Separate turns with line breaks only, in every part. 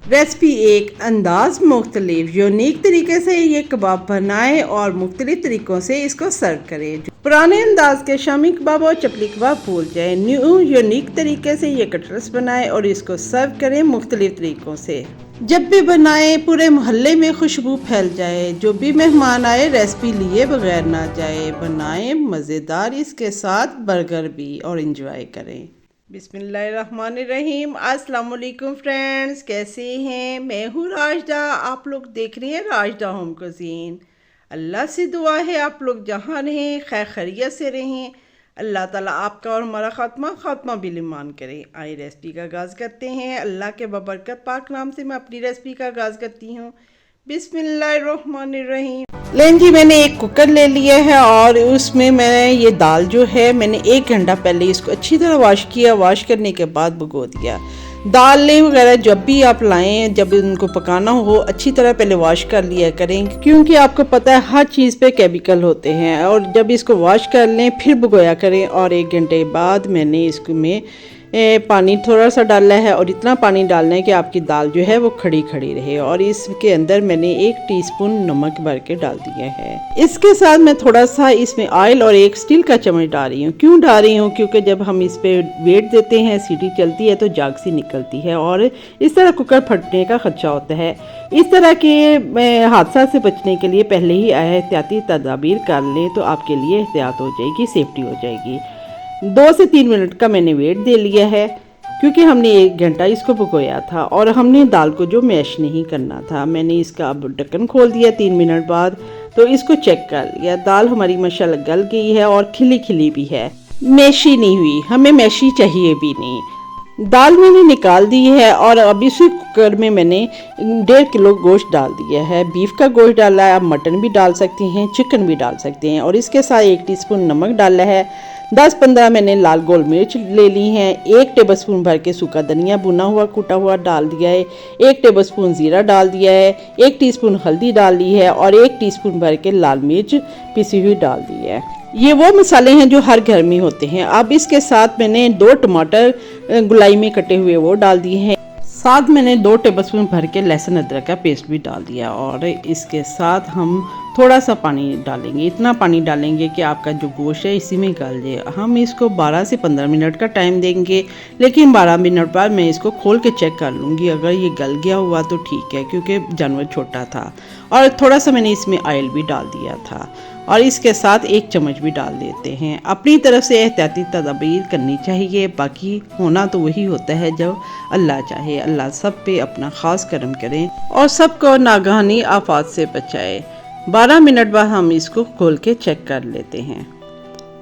Recipe एक अंदाज मुख्तलिफ यूनिक तरीके से ये कबाब बनाएं और मुख्तलिफ तरीक़ों से इसको सर्व करें। पुराने अंदाज के शामी कबाब और चपली कबाब भूल जाएं। न्यू यूनिक तरीके से ये कटलेट्स बनाएं और इसको सर्व करें मुख्तलिफ तरीक़ों से। जब भी बनाएं पूरे मोहल्ले में खुशबू फैल जाए, जो भी मेहमान आए रेसिपी लिए बगैर ना जाए। बनाएं मज़ेदार इसके साथ बर्गर भी और इंजॉय करें। बिस्मिल्लाहिर्रहमानिर्रहीम। अस्सलाम वालेकुम फ्रेंड्स, कैसे हैं? मैं हूँ राजदा, आप लोग देख रहे हैं राजदा होम कुज़ीन। अल्लाह से दुआ है आप लोग जहाँ रहें खैर खैरियत से रहें। अल्लाह ताला आपका और हमारा खात्मा बिल ईमान करे। आइए रेसिपी का आगाज़ करते हैं। अल्लाह के बबरकत पाक नाम से मैं अपनी रेसिपी का आगाज़ करती हूँ। बिस्मिल्लाहिर्रहमानिर्रहीम। लें जी, मैंने एक कुकर ले लिया है और उसमें मैं ये दाल जो है मैंने 1 घंटा पहले इसको अच्छी तरह वॉश किया। वॉश करने के बाद भिगो दिया। दालें वगैरह जब भी आप लाएं, जब उनको पकाना हो अच्छी तरह पहले वॉश कर लिया करें, क्योंकि आपको पता है हर चीज़ पे केमिकल होते हैं। और जब इसको वॉश कर लें फिर भिगोया करें। और 1 घंटे बाद मैंने इसको में पानी थोड़ा सा डाला है और इतना पानी डालना है कि आपकी दाल जो है वो खड़ी खड़ी रहे। और इसके अंदर मैंने 1 टीस्पून नमक भर के डाल दिया है। इसके साथ मैं थोड़ा सा इसमें ऑयल और 1 स्टील का चम्मच डाल रही हूँ। क्यों डाल रही हूँ? क्योंकि जब हम इस पे वेट देते हैं, सीटी चलती है तो जाग सी निकलती है और इस तरह कुकर फटने का खदशा होता है। इस तरह के हादसा से बचने के लिए पहले ही एहतियाती तदाबीर कर लें तो आपके लिए एहतियात हो जाएगी, सेफ्टी हो जाएगी। 2 से 3 मिनट का मैंने वेट दे लिया है, क्योंकि हमने 1 घंटा इसको भिगोया था और हमने दाल को जो मैश नहीं करना था। मैंने इसका अब ढक्कन खोल दिया 3 मिनट बाद, तो इसको चेक कर लिया। दाल हमारी माशाल्लाह गल गई है और खिली खिली भी है, मैशी नहीं हुई। हमें मैशी चाहिए भी नहीं। दाल मैंने निकाल दी है और अब इसी कुकर में मैंने 1.5 किलो गोश्त डाल दिया है। बीफ का गोश्त डाला है, आप मटन भी डाल सकते हैं, चिकन भी डाल सकते हैं। और इसके साथ 1 टीस्पून नमक डाला है। 10-15 मैंने लाल गोल मिर्च ले ली हैं। 1 टेबलस्पून भर के सूखा धनिया भुना हुआ कूटा हुआ डाल दिया है। 1 टेबलस्पून ज़ीरा डाल दिया है। 1 टीस्पून हल्दी डाल ली है और 1 टीस्पून भर के लाल मिर्च पिसी हुई डाल दी है। ये वो मसाले हैं जो हर घर में होते हैं। अब इसके साथ मैंने 2 टमाटर गुलाई में कटे हुए वो डाल दिए हैं। साथ मैंने 2 टेबलस्पून भर के लहसुन अदरक का पेस्ट भी डाल दिया। और इसके साथ हम थोड़ा सा पानी डालेंगे। इतना पानी डालेंगे कि आपका जो गोश्त है इसी में गल जाए। हम इसको 12 से 15 मिनट का टाइम देंगे, लेकिन 12 मिनट बाद मैं इसको खोल के चेक कर लूँगी। अगर ये गल गया हुआ तो ठीक है, क्योंकि जानवर छोटा था। और थोड़ा सा मैंने इसमें ऑयल भी डाल दिया था। और इसके साथ 1 चम्मच भी डाल देते हैं। अपनी तरफ से एहतियाती तदाबीर करनी चाहिए, बाकी होना तो वही होता है जब अल्लाह चाहे। अल्लाह सब पे अपना ख़ास करम करें और सबको नागहानी आफात से बचाए। 12 मिनट बाद हम इसको खोल के चेक कर लेते हैं।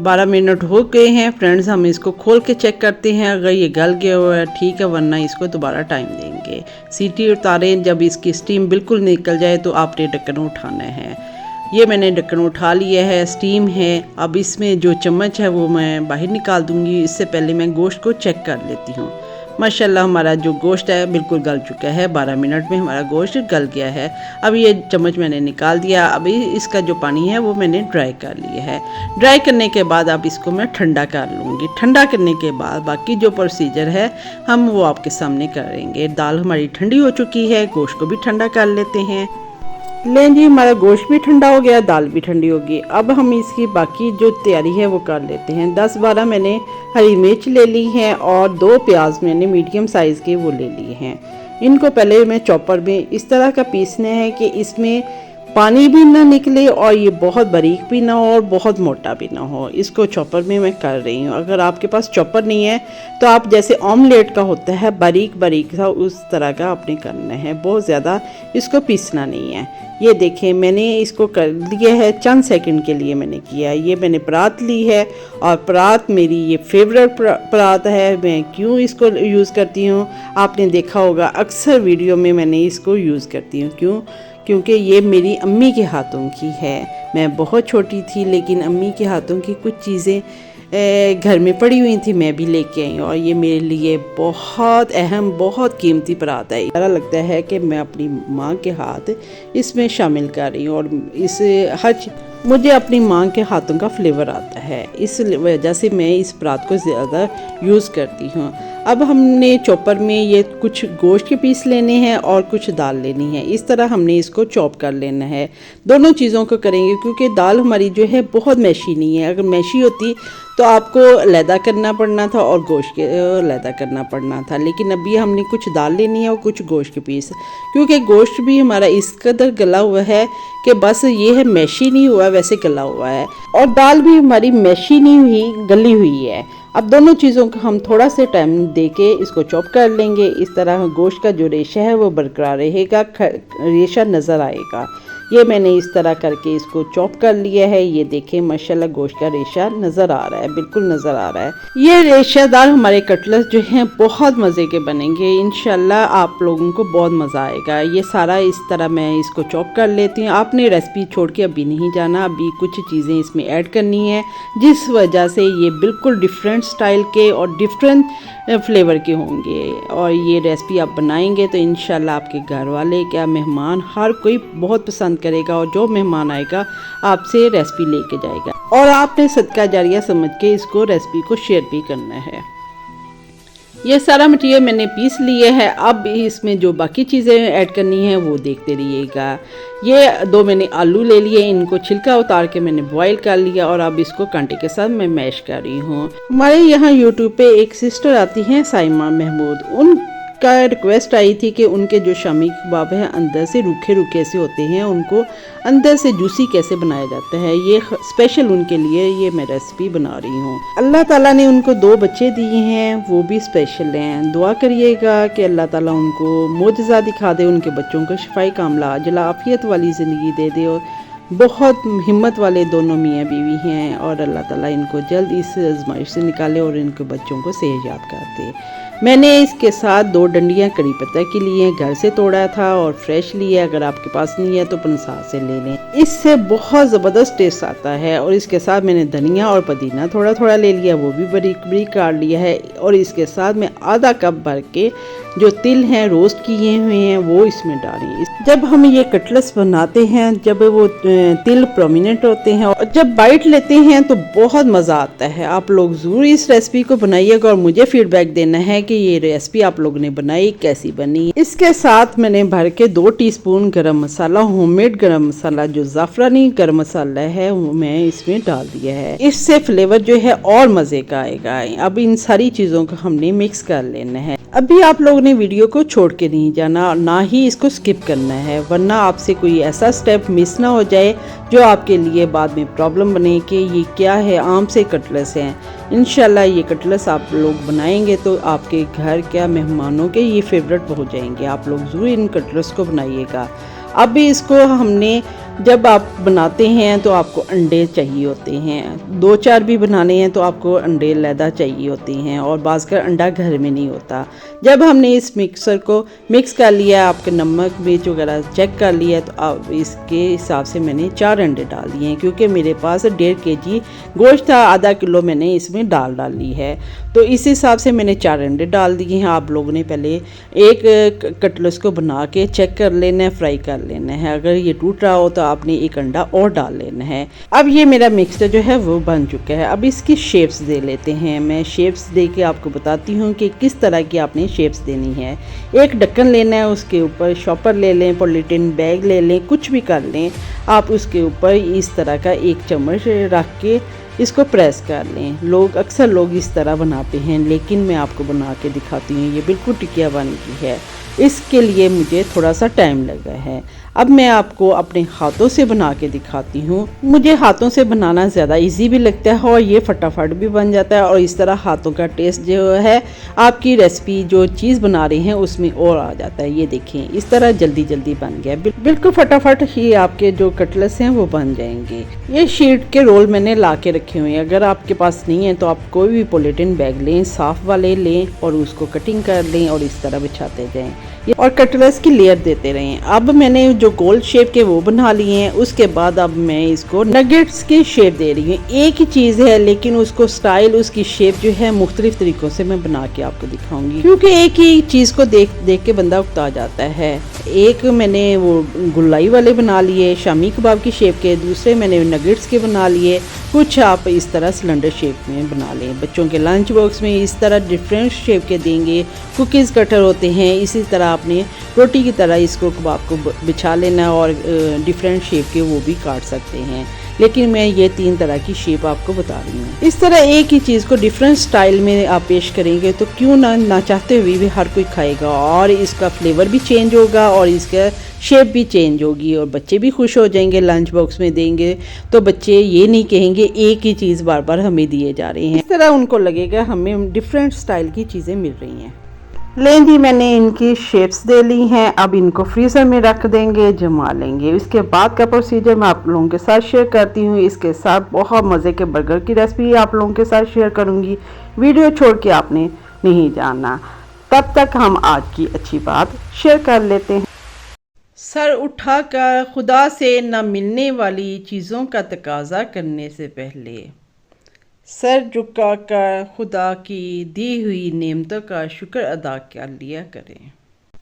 12 मिनट हो गए हैं फ्रेंड्स, हम इसको खोल के चेक करते हैं। अगर ये गल गया हुआ है ठीक है, वरना इसको दोबारा टाइम देंगे। सीटी उतारें, जब इसकी स्टीम बिल्कुल निकल जाए तो आपने ढक्कन उठाना है। ये मैंने ढक्कन उठा लिया है, स्टीम है। अब इसमें जो चम्मच है वो मैं बाहर निकाल दूंगी। इससे पहले मैं गोश्त को चेक कर लेती हूँ। माशाल्लाह हमारा जो गोश्त है बिल्कुल गल चुका है। 12 मिनट में हमारा गोश्त गल गया है। अब ये चम्मच मैंने निकाल दिया। अभी इसका जो पानी है वो मैंने ड्राई कर लिया है। ड्राई करने के बाद अब इसको मैं ठंडा कर लूँगी। ठंडा करने के बाद बाकी जो प्रोसीजर है हम वो आपके सामने करेंगे। दाल हमारी ठंडी हो चुकी है, गोश्त को भी ठंडा कर लेते हैं। लें जी, हमारा गोश्त भी ठंडा हो गया, दाल भी ठंडी होगी। अब हम इसकी बाकी जो तैयारी है वो कर लेते हैं। 10-12 मैंने हरी मिर्च ले ली हैं और 2 प्याज मैंने मीडियम साइज़ के वो ले लिए हैं। इनको पहले मैं चॉपर में इस तरह का पीसना है कि इसमें पानी भी ना निकले और ये बहुत बारीक भी ना हो और बहुत मोटा भी ना हो। इसको चॉपर में मैं कर रही हूँ। अगर आपके पास चॉपर नहीं है तो आप जैसे ऑमलेट का होता है बारीक बारीक सा उस तरह का आपने करना है, बहुत ज़्यादा इसको पीसना नहीं है। ये देखें मैंने इसको कर लिया है, चंद सेकंड के लिए मैंने किया है। ये मैंने परात ली है और परात मेरी ये फेवरेट परात है। मैं क्यों इसको यूज़ करती हूँ आपने देखा होगा, अक्सर वीडियो में मैंने इसको यूज़ करती हूँ। क्योंकि ये मेरी अम्मी के हाथों की है। मैं बहुत छोटी थी लेकिन अम्मी के हाथों की कुछ चीज़ें घर में पड़ी हुई थी, मैं भी लेके आई और ये मेरे लिए बहुत अहम, बहुत कीमती परात है। ऐसा लगता है कि मैं अपनी माँ के हाथ इसमें शामिल कर रही हूँ और इस मुझे अपनी माँ के हाथों का फ्लेवर आता है, इस वजह से मैं इस परात को ज़्यादा यूज़ करती हूँ। अब हमने चॉपर में ये कुछ गोश्त के पीस लेने हैं और कुछ दाल लेनी है। इस तरह हमने इसको चॉप कर लेना है। दोनों चीज़ों को करेंगे क्योंकि दाल हमारी जो है बहुत मैशी नहीं है। अगर मैशी होती तो आपको अलहदा करना पड़ना था और गोश्त के अलहदा करना पड़ना था, लेकिन अभी हमने कुछ दाल लेनी है और कुछ गोश्त के पीस, क्योंकि गोश्त भी हमारा इस कदर गला हुआ है कि बस ये है मैशी नहीं हुआ, वैसे गला हुआ है, और दाल भी हमारी मैशी नहीं हुई, गली हुई है। अब दोनों चीज़ों को हम थोड़ा से टाइम दे के इसको चॉप कर लेंगे। इस तरह गोश्त का जो रेशा है वो बरकरार रहेगा, रेशा नज़र आएगा। ये मैंने इस तरह करके इसको चॉप कर लिया है। ये देखें माशाल्लाह गोश्त का रेशा नज़र आ रहा है, बिल्कुल नज़र आ रहा है। ये रेशादार हमारे कटलेट जो हैं बहुत मज़े के बनेंगे। इंशाल्लाह आप लोगों को बहुत मज़ा आएगा। ये सारा इस तरह मैं इसको चॉप कर लेती हूँ। आपने रेसिपी छोड़ के अभी नहीं जाना, अभी कुछ चीज़ें इसमें ऐड करनी है, जिस वजह से ये बिल्कुल डिफरेंट स्टाइल के और डिफरेंट फ्लेवर के होंगे। और ये रेसिपी आप बनाएंगे तो इंशाल्लाह आपके घर वाले, क्या मेहमान, हर कोई बहुत पसंद करेगा, और जो मेहमान आएगा आपसे रेसिपी लेके जाएगा। और आपने सदका जारिया समझ के इसको रेसिपी को शेयर भी करना है। ये सारा मटेरियल मैंने पीस लिया है। अब इसमें जो बाकी चीज़ें ऐड करनी है वो देखते रहिएगा। ये 2 मैंने आलू ले लिए, इनको छिलका उतार के मैंने बॉईल कर लिया और अब इसको कांटे के साथ मैं मैश कर रही हूँ। हमारे यहाँ यूट्यूब पे एक सिस्टर आती हैं साइमा महमूद, उनका रिक्वेस्ट आई थी कि उनके जो शामी कबाब हैं अंदर से रूखे रूखे से होते हैं, उनको अंदर से जूसी कैसे बनाया जाता है, ये स्पेशल उनके लिए ये मैं रेसिपी बना रही हूँ। अल्लाह ताला ने उनको 2 बच्चे दिए हैं, वो भी स्पेशल हैं। दुआ करिएगा कि अल्लाह ताला उनको मोजज़ा दिखा दे, उनके बच्चों को शिफाई कामला अजला आफियत वाली ज़िंदगी दे दे। और बहुत हिम्मत वाले दोनों मियाँ बीवी हैं, और अल्लाह ताला इनको जल्द इस आजमाइश से निकाले और इनके बच्चों को सेहतयाब कर दे। मैंने इसके साथ 2 डंडियाँ कड़ी पत्ता की लिए, घर से तोड़ा था और फ्रेश लिया। अगर आपके पास नहीं है तो पंसार से ले लें, इससे बहुत ज़बरदस्त टेस्ट आता है। और इसके साथ मैंने धनिया और पुदीना थोड़ा थोड़ा ले लिया, वो भी बरीक बरीक काट लिया है। और इसके साथ मैं आधा कप भर के जो तिल हैं रोस्ट किए हुए हैं वो इसमें डालें। जब हम ये कटलेट्स बनाते हैं, जब वो तिल प्रोमिनेंट होते हैं और जब बाइट लेते हैं तो बहुत मज़ा आता है। आप लोग ज़रूर इस रेसिपी को बनाइएगा और मुझे फीडबैक देना है कि ये रेसिपी आप लोगों ने बनाई कैसी बनी। इसके साथ मैंने भर के 2 टीस्पून गरम मसाला, होममेड गरम मसाला, जो ज़ाफ़रानी गरम मसाला है वो मैं इसमें डाल दिया है। इससे फ्लेवर जो है और मज़े का आएगा। अब इन सारी चीज़ों को हमने मिक्स कर लेना है। अभी आप लोगों ने वीडियो को छोड़ के नहीं जाना, ना ही इसको स्किप करना है, वरना आपसे कोई ऐसा स्टेप मिस ना हो जाए जो आपके लिए बाद में प्रॉब्लम बने कि ये क्या है, आम से कटलेट्स हैं। इंशाल्लाह ये कटलेट्स आप लोग बनाएंगे तो आपके घर क्या मेहमानों के ये फेवरेट हो जाएंगे। आप लोग ज़रूर इन कटलेट्स को बनाइएगा। अब भी इसको हमने जब आप बनाते हैं तो आपको अंडे चाहिए होते हैं, 2-4 भी बनाने हैं तो आपको अंडे अलहदा चाहिए होते हैं, और बाज़ अंडा घर में नहीं होता। जब हमने इस मिक्सर को मिक्स कर लिया, आपके नमक मिर्च वगैरह चेक कर लिया, तो अब इसके हिसाब से मैंने 4 अंडे डाल दिए हैं, क्योंकि मेरे पास 1.5 kg गोश्त था, आधा किलो मैंने इसमें दाल डाली है, तो इस हिसाब से मैंने 4 अंडे डाल दिए हैं। आप लोगों ने पहले एक कटलेट्स को बना के चेक कर लेना है, फ्राई कर लेना है। अगर ये टूट रहा हो तो आपने 1 अंडा और डाल लेना है। अब ये मेरा मिक्सचर जो है वो बन चुका है। अब इसकी शेप्स दे लेते हैं। मैं शेप्स दे के आपको बताती हूँ कि किस तरह की आपने शेप्स देनी है। एक ढक्कन लेना है, उसके ऊपर शॉपर ले लें, पॉलीथीन बैग ले लें, कुछ भी कर लें आप। उसके ऊपर इस तरह का 1 चम्मच रख के इसको प्रेस कर लें। अक्सर लोग इस तरह बनाते हैं, लेकिन मैं आपको बना के दिखाती हूँ। ये बिल्कुल टिकिया बनती है, इसके लिए मुझे थोड़ा सा टाइम लगा है। अब मैं आपको अपने हाथों से बना के दिखाती हूँ। मुझे हाथों से बनाना ज़्यादा इजी भी लगता है और ये फटाफट भी बन जाता है, और इस तरह हाथों का टेस्ट जो है आपकी रेसिपी जो चीज़ बना रही हैं उसमें और आ जाता है। ये देखें, इस तरह जल्दी जल्दी बन गया, बिल्कुल फटाफट ही आपके जो कटलेट्स हैं वो बन जाएंगे। ये शीट के रोल मैंने ला के रखे हुए हैं। अगर आपके पास नहीं है तो आप कोई भी पॉलीथीन बैग लें, साफ़ वाले लें, और उसको कटिंग कर लें और इस तरह बिछाते जाएँ। और कटलेट्स की लेयर देते रहें। अब मैंने जो गोल शेप के वो बना लिए हैं, उसके बाद अब मैं इसको नगेट्स की शेप दे रही हूँ। एक ही चीज़ है लेकिन उसको स्टाइल, उसकी शेप जो है मुख्तलिफ तरीक़ों से मैं बना के आपको दिखाऊंगी, क्योंकि एक ही चीज़ को देख देख के बंदा उकता जाता है। एक मैंने वो गुलाई वाले बना लिए शामी कबाब की शेप के, दूसरे मैंने नगेट्स के बना लिए। कुछ आप इस तरह सिलेंडर शेप में बना लें। बच्चों के लंच बॉक्स में इस तरह डिफरेंट शेप के देंगे। कुकीज़ कटर होते हैं, इसी तरह आपने रोटी की तरह इसको कबाब को बिछा लेना और डिफरेंट शेप के वो भी काट सकते हैं, लेकिन मैं ये 3 तरह की शेप आपको बता रही हूँ। इस तरह एक ही चीज़ को डिफरेंट स्टाइल में आप पेश करेंगे तो क्यों ना चाहते हुए भी हर कोई खाएगा, और इसका फ्लेवर भी चेंज होगा और इसका शेप भी चेंज होगी, और बच्चे भी खुश हो जाएंगे। लंच बॉक्स में देंगे तो बच्चे ये नहीं कहेंगे एक ही चीज़ बार बार हमें दिए जा रही हैं। इस तरह उनको लगेगा हमें डिफरेंट स्टाइल की चीज़ें मिल रही हैं। लें जी, मैंने इनकी शेप्स दे ली हैं। अब इनको फ्रीज़र में रख देंगे, जमा लेंगे। इसके बाद का प्रोसीजर मैं आप लोगों के साथ शेयर करती हूँ। इसके साथ बहुत मज़े के बर्गर की रेसिपी आप लोगों के साथ शेयर करूँगी। वीडियो छोड़ के आपने नहीं जाना। तब तक हम आज की अच्छी बात शेयर कर लेते हैं। सर उठाकर खुदा से न मिलने वाली चीज़ों का तकाजा करने से पहले सर झुकाकर खुदा की दी हुई नेमतों का शुक्र अदा कर लिया करें।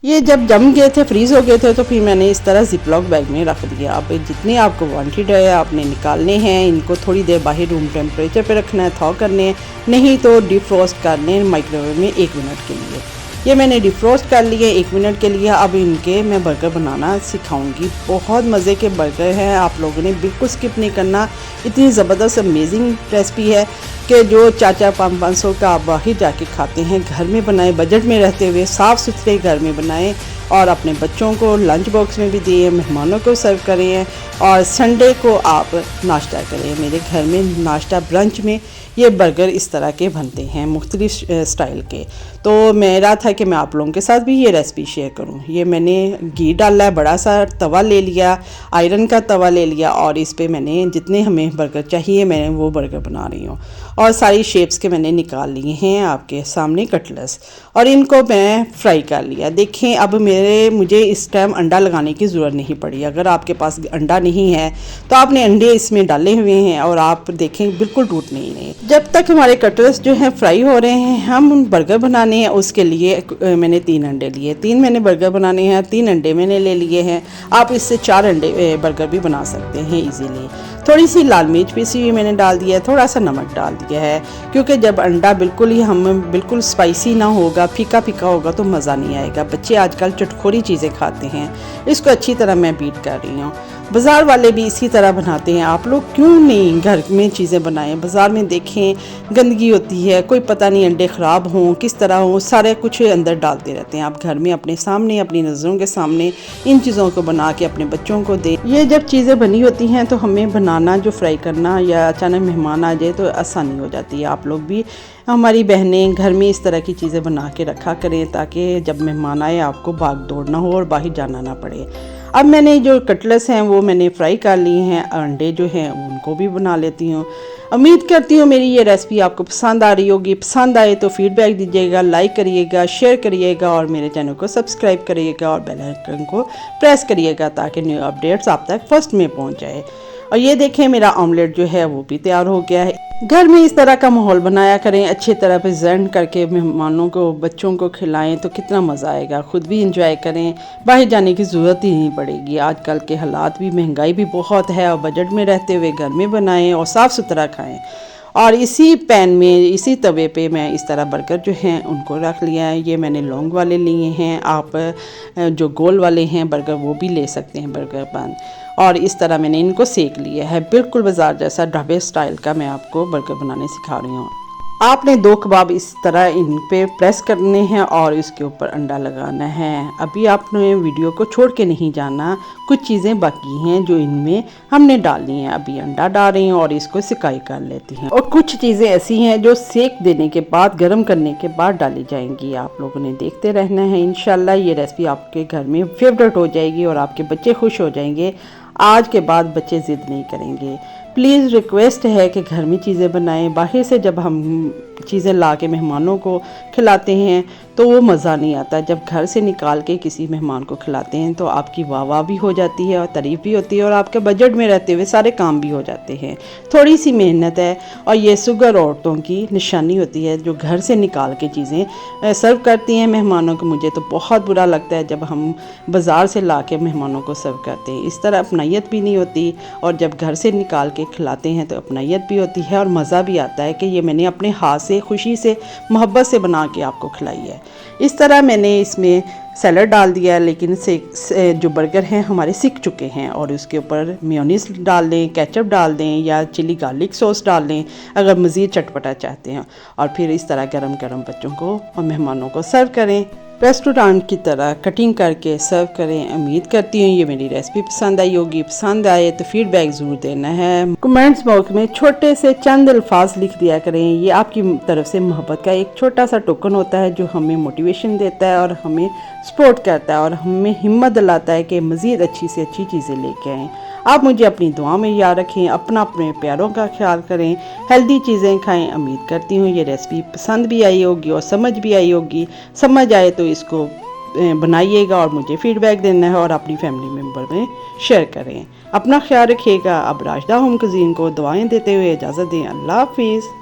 ये जब जम गए थे, फ्रीज़ हो गए थे, तो फिर मैंने इस तरह जिपलॉक बैग में रख दिया। आप जितने आपको वांटेड है आपने निकालने हैं। इनको थोड़ी देर बाहर रूम टेम्परेचर पे रखना है, थॉ करने हैं, नहीं तो डिफ्रोस्ट करने माइक्रोवेव में 1 मिनट के लिए। ये मैंने डिफ्रोस्ट कर लिए 1 मिनट के लिए। अब इनके मैं बर्गर बनाना सिखाऊंगी। बहुत मज़े के बर्गर हैं, आप लोगों ने बिल्कुल स्किप नहीं करना। इतनी ज़बरदस्त अमेजिंग रेसिपी है कि जो 400-500 का आप बाहर जाके खाते हैं, घर में बनाएं। बजट में रहते हुए साफ़ सुथरे घर में बनाएं और अपने बच्चों को लंच बॉक्स में भी दिए, मेहमानों को सर्व करें और संडे को आप नाश्ता करें। मेरे घर में नाश्ता ब्रंच में ये बर्गर इस तरह के बनते हैं, मुख्तलिफ स्टाइल के। तो मेरा था कि मैं आप लोगों के साथ भी ये रेसिपी शेयर करूं। ये मैंने घी डाला है, बड़ा सा तवा ले लिया, आयरन का तवा ले लिया, और इस पे मैंने जितने हमें बर्गर चाहिए मैं वो बर्गर बना रही हूँ। और सारी शेप्स के मैंने निकाल लिए हैं आपके सामने कटलेट्स, और इनको मैं फ्राई कर लिया। देखें अब मुझे इस टाइम अंडा लगाने की ज़रूरत नहीं पड़ी। अगर आपके पास अंडा नहीं है तो आपने अंडे इसमें डाले हुए हैं और आप देखें बिल्कुल टूट नहीं रहे। जब तक हमारे कटलेट्स जो हैं फ्राई हो रहे हैं, हम बर्गर बनाने हैं। उसके लिए मैंने 3 अंडे लिए, 3 मैंने बर्गर बनाने हैं, 3 अंडे मैंने ले लिए हैं। आप इससे 4 अंडे बर्गर भी बना सकते हैं इजीली। थोड़ी सी लाल मिर्च पीसी हुई मैंने डाल दिया है, थोड़ा सा नमक डाल दिया है, क्योंकि जब अंडा बिल्कुल ही हम बिल्कुल स्पाइसी ना होगा, फीका फीका होगा तो मज़ा नहीं आएगा। बच्चे आजकल चटखोरी चीज़ें खाते हैं। इसको अच्छी तरह मैं बीट कर रही हूँ। बाज़ार वाले भी इसी तरह बनाते हैं। आप लोग क्यों नहीं घर में चीज़ें बनाएं? बाज़ार में देखें गंदगी होती है, कोई पता नहीं अंडे ख़राब हों किस तरह हों, सारे कुछ अंदर डालते रहते हैं। आप घर में अपने सामने, अपनी नज़रों के सामने इन चीज़ों को बना के अपने बच्चों को दें। ये जब चीज़ें बनी होती हैं तो हमें बनाना, जो फ्राई करना या अचानक मेहमान आ जाए तो आसानी हो जाती है। आप लोग भी, हमारी बहनें घर में इस तरह की चीज़ें बना के रखा करें ताकि जब मेहमान आए आपको भाग दौड़ ना हो और बाहर जाना ना पड़े। अब मैंने जो कटलेट्स हैं वो मैंने फ्राई कर लिए हैं, अंडे जो हैं उनको भी बना लेती हूँ। उम्मीद करती हूँ मेरी ये रेसिपी आपको पसंद आ रही होगी। पसंद आए तो फीडबैक दीजिएगा, लाइक करिएगा, शेयर करिएगा और मेरे चैनल को सब्सक्राइब करिएगा और बेल आइकन को प्रेस करिएगा ताकि न्यू अपडेट्स आप तक फर्स्ट में पहुँच जाए। और ये देखें मेरा ऑमलेट जो है वो भी तैयार हो गया है। घर में इस तरह का माहौल बनाया करें, अच्छी तरह प्रेजेंट करके मेहमानों को, बच्चों को खिलाएं तो कितना मज़ा आएगा। ख़ुद भी इंजॉय करें, बाहर जाने की ज़रूरत ही नहीं पड़ेगी। आजकल के हालात भी, महंगाई भी बहुत है, और बजट में रहते हुए घर में बनाएं और साफ़ सुथरा खाएं। और इसी पैन में, इसी तवे पे मैं इस तरह बर्गर जो हैं उनको रख लिया है। ये मैंने लौंग वाले लिए हैं, आप जो गोल वाले हैं बर्गर वो भी ले सकते हैं बर्गर पैन। और इस तरह मैंने इनको सेक लिया है, बिल्कुल बाज़ार जैसा ढाबे स्टाइल का मैं आपको बर्गर बनाने सिखा रही हूँ। आपने 2 कबाब इस तरह इन पे प्रेस करने हैं और इसके ऊपर अंडा लगाना है। अभी आपने वीडियो को छोड़ के नहीं जाना, कुछ चीज़ें बाकी हैं जो इनमें हमने डालनी है। अभी अंडा डाल रही हूँ और इसको सिकाई कर लेती हैं। और कुछ चीज़ें ऐसी हैं जो सेक देने के बाद, गर्म करने के बाद डाली जाएंगी। आप लोगों ने देखते रहना है। इंशाल्लाह ये रेसिपी आपके घर में फेवरेट हो जाएगी और आपके बच्चे खुश हो जाएंगे। आज के बाद बच्चे ज़िद नहीं करेंगे। प्लीज़ रिक्वेस्ट है कि घर में चीज़ें बनाएं। बाहर से जब हम चीज़ें ला के मेहमानों को खिलाते हैं तो वो मज़ा नहीं आता। जब घर से निकाल के किसी मेहमान को खिलाते हैं तो आपकी वाह वाह भी हो जाती है और तारीफ़ भी होती है और आपके बजट में रहते हुए सारे काम भी हो जाते हैं। थोड़ी सी मेहनत है और ये शुगर औरतों की निशानी होती है जो घर से निकाल के चीज़ें सर्व करती हैं मेहमानों को। मुझे तो बहुत बुरा लगता है जब हम बाज़ार से ला के मेहमानों को सर्व करते हैं। इस तरह अपनायत भी नहीं होती, और जब घर से निकाल के खिलाते हैं तो अपनायत भी होती है और मज़ा भी आता है कि ये मैंने अपने हाथ से खुशी से मोहब्बत से बना के आपको खिलाई है। इस तरह मैंने इसमें सैलड डाल दिया, लेकिन जो बर्गर हैं हमारे सिक चुके हैं, और उसके ऊपर मेयोनीज डाल दें, केचप डाल दें या चिली गार्लिक सॉस डाल दें अगर मज़ीद चटपटा चाहते हैं, और फिर इस तरह गरम गरम बच्चों को और मेहमानों को सर्व करें। रेस्टोरेंट की तरह कटिंग करके सर्व करें। उम्मीद करती हूँ ये मेरी रेसिपी पसंद आई होगी। पसंद आए तो फीडबैक ज़रूर देना है। कमेंट्स बॉक्स में छोटे से चंद अल्फाज लिख दिया करें। ये आपकी तरफ से मोहब्बत का एक छोटा सा टोकन होता है जो हमें मोटिवेशन देता है और हमें सपोर्ट करता है और हमें हिम्मत दिलाता है कि मज़ीद अच्छी से अच्छी चीज़ें लेके आएँ। आप मुझे अपनी दुआ में याद रखें, अपने प्यारों का ख्याल करें, हेल्दी चीज़ें खाएं। उम्मीद करती हूँ ये रेसिपी पसंद भी आई होगी और समझ भी आई होगी। समझ आए तो इसको बनाइएगा और मुझे फीडबैक देना है और अपनी फैमिली मेम्बर में शेयर करें। अपना ख्याल रखिएगा। अब राशिदा होम कुज़ीन को दुआएं देते हुए इजाज़त दें। अल्लाह हाफिज़।